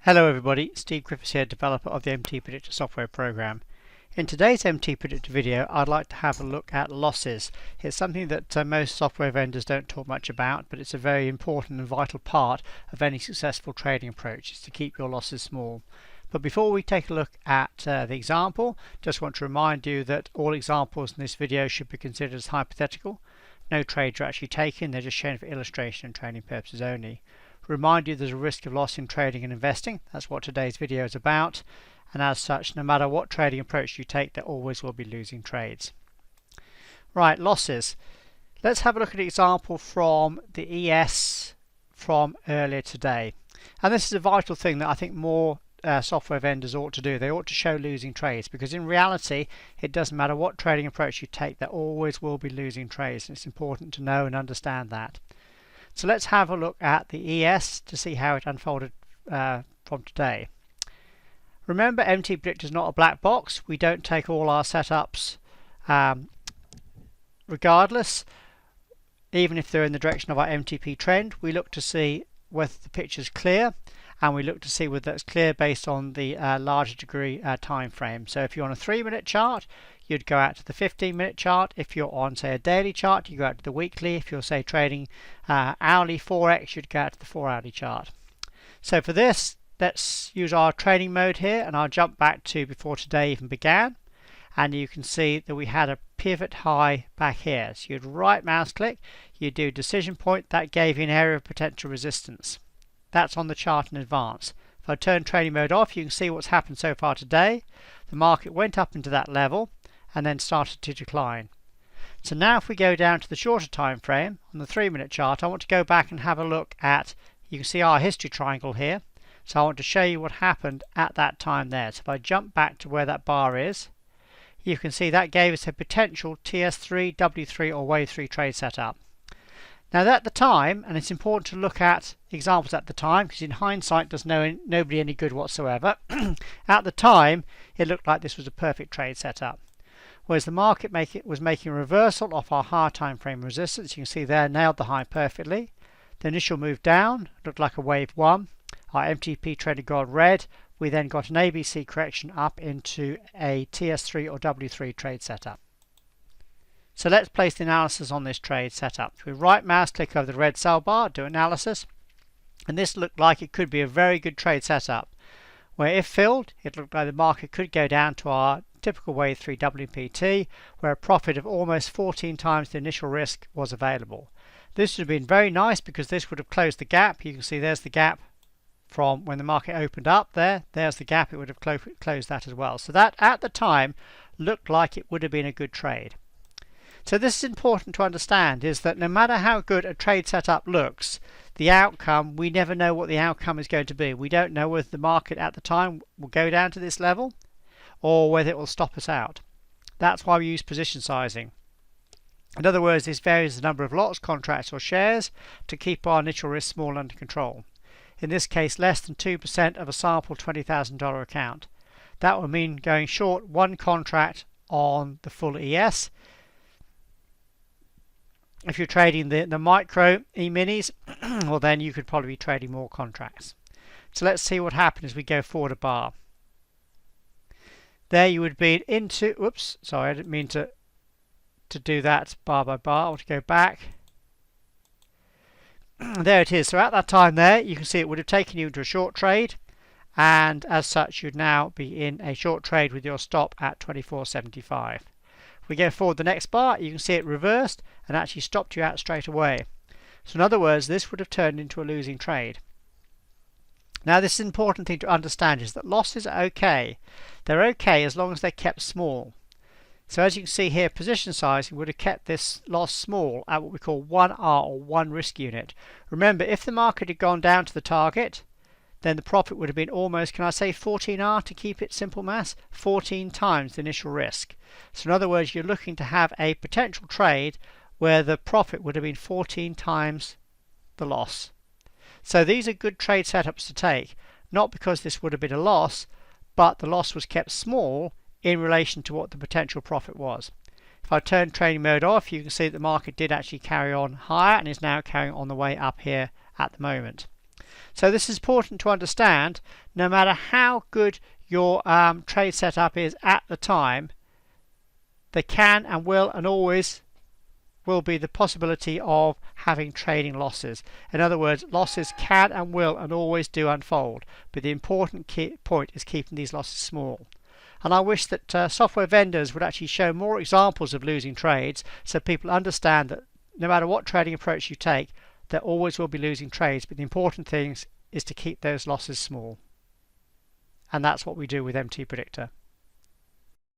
Hello everybody, Steve Griffiths here, developer of the MTPredictor software program. In today's MTPredictor video, I'd like to have a look at losses. It's something that most software vendors don't talk much about, but it's a very important and vital part of any successful trading approach, is to keep your losses small. But before we take a look at the example, just want to remind you that all examples in this video should be considered as hypothetical. No trades are actually taken, they're just shown for illustration and training purposes only. Remind you there's a risk of loss in trading and investing. That's what today's video is about, and as such, no matter what trading approach you take, there always will be losing trades. Right, losses. Let's have a look at an example from the ES from earlier today. And this is a vital thing that I think more software vendors ought to do. They ought to show losing trades, because in reality it doesn't matter what trading approach you take, there always will be losing trades, and it's important to know and understand that. So let's have a look at the ES to see how it unfolded from today. Remember, MTPredictor is not a black box. We don't take all our setups regardless. Even if they're in the direction of our MTP trend, we look to see whether the picture is clear, and we look to see whether it's clear based on the larger degree time frame. So if you're on a 3-minute chart, you'd go out to the 15-minute chart. If you're on, say, a daily chart, you go out to the weekly. If you're, say, trading hourly forex, you'd go out to the 4-hourly chart. So for this, let's use our trading mode here, and I'll jump back to before today even began, and you can see that we had a pivot high back here. So you'd right mouse click, you do decision point, that gave you an area of potential resistance. That's on the chart in advance. If I turn trading mode off, you can see what's happened so far today. The market went up into that level and then started to decline. So now if we go down to the shorter time frame on the 3-minute chart, I want to go back and have a look at, you can see our history triangle here. So I want to show you what happened at that time there. So if I jump back to where that bar is, you can see that gave us a potential TS3, W3 or Wave 3 trade setup. Now at the time, and it's important to look at examples at the time, because in hindsight does nobody any good whatsoever. At the time it looked like this was a perfect trade setup. Whereas the market was making a reversal off our higher time frame resistance. You can see there, nailed the high perfectly. The initial move down looked like a wave 1. Our MTP traded got red. We then got an ABC correction up into a TS3 or W3 trade setup. So let's place the analysis on this trade setup. We right mouse click over the red sell bar, do analysis, and this looked like it could be a very good trade setup, where if filled, it looked like the market could go down to our typical wave 3 WPT, where a profit of almost 14 times the initial risk was available. This would have been very nice, because this would have closed the gap. You can see there's the gap from when the market opened up there. There's the gap, it would have closed that as well. So that at the time looked like it would have been a good trade. So this is important to understand, is that no matter how good a trade setup looks, the outcome, we never know what the outcome is going to be. We don't know whether the market at the time will go down to this level or whether it will stop us out. That's why we use position sizing. In other words, this varies the number of lots, contracts or shares to keep our initial risk small under control. In this case, less than 2% of a sample $20,000 account. That would mean going short one contract on the full ES. If you're trading the micro E-minis, well, then you could probably be trading more contracts. So let's see what happens as we go forward a bar. There you would be into, whoops, sorry, I didn't mean to do that bar by bar. I want to go back. There it is. So at that time there, you can see it would have taken you into a short trade, and as such you'd now be in a short trade with your stop at 24.75. If we go forward the next bar, you can see it reversed and actually stopped you out straight away. So in other words, this would have turned into a losing trade. Now this is an important thing to understand, is that losses are okay. They're okay as long as they're kept small. So as you can see here, position sizing would have kept this loss small at what we call 1R or 1 risk unit. Remember, if the market had gone down to the target, then the profit would have been almost, can I say 14R to keep it simple maths? 14 times the initial risk. So in other words, you're looking to have a potential trade where the profit would have been 14 times the loss. So these are good trade setups to take, not because this would have been a loss, but the loss was kept small in relation to what the potential profit was. If I turn trading mode off, you can see that the market did actually carry on higher and is now carrying on the way up here at the moment. So this is important to understand. No matter how good your trade setup is at the time, there can and will and always will be the possibility of having trading losses. In other words, losses can and will and always do unfold, but the important point is keeping these losses small. And I wish that software vendors would actually show more examples of losing trades so people understand that no matter what trading approach you take, there always will be losing trades, but the important thing is to keep those losses small. And that's what we do with MTPredictor.